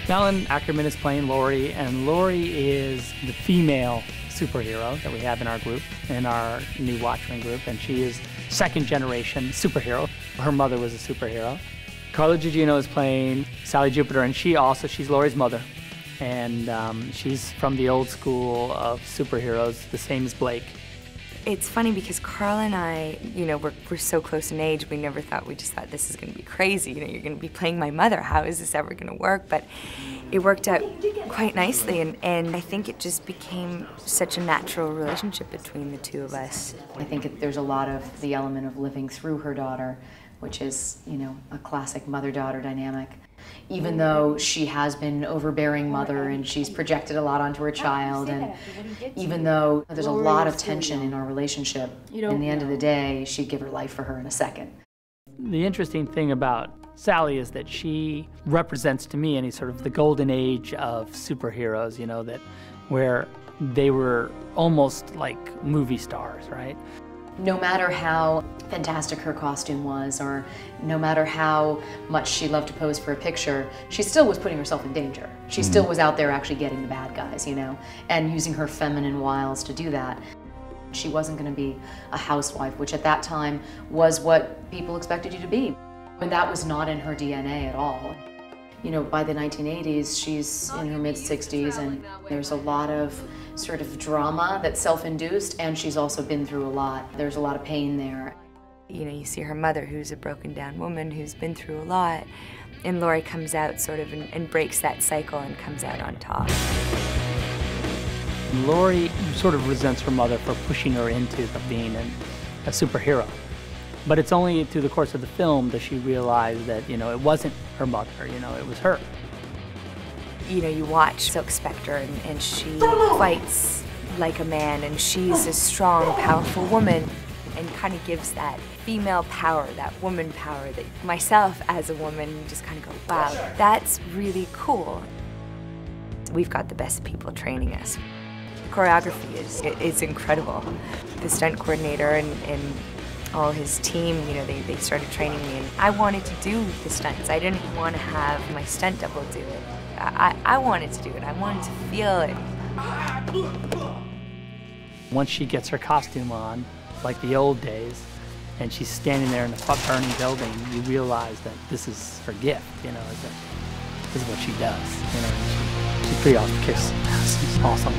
Malin Ackerman is playing Laurie, and Laurie is the female superhero that we have in our group, in our new Watchmen group, and she is second-generation superhero. Her mother was a superhero. Carla Gugino is playing Sally Jupiter, and she's Laurie's mother, and she's from the old school of superheroes, the same as Blake. It's funny because Carl and I, we're so close in age, we just thought this is going to be crazy. You're going to be playing my mother. How is this ever going to work? But it worked out quite nicely, and I think it just became such a natural relationship between the two of us. I think there's a lot of the element of living through her daughter, which is, a classic mother-daughter dynamic. Even though she has been an overbearing mother and she's projected a lot onto her child, and even though there's a lot of tension in our relationship, in the end of the day, she'd give her life for her in a second. The interesting thing about Sally is that she represents to me any sort of the golden age of superheroes, where they were almost like movie stars, right? No matter how fantastic her costume was, or no matter how much she loved to pose for a picture, she still was putting herself in danger. She still was out there actually getting the bad guys, and using her feminine wiles to do that. She wasn't going to be a housewife, which at that time was what people expected you to be. And that was not in her DNA at all. By the 1980s, she's in her mid-60s, and there's a lot of sort of drama that's self-induced, and she's also been through a lot. There's a lot of pain there. You see her mother, who's a broken down woman, who's been through a lot, and Laurie comes out sort of and breaks that cycle and comes out on top. Laurie sort of resents her mother for pushing her into being a superhero. But it's only through the course of the film that she realized that, it wasn't her mother, it was her. You watch Silk Spectre, and she fights like a man, and she's a strong, powerful woman, and kind of gives that female power, that woman power, that myself as a woman just kind of go, wow, that's really cool. We've got the best people training us. The choreography is incredible. The stunt coordinator and all his team, they started training me, and I wanted to do the stunts. I didn't want to have my stunt double do it. I wanted to do it. I wanted to feel it. Once she gets her costume on, like the old days, and she's standing there in the burning building, you realize that this is her gift, that this is what she does, she's pretty off the kiss. It's awesome.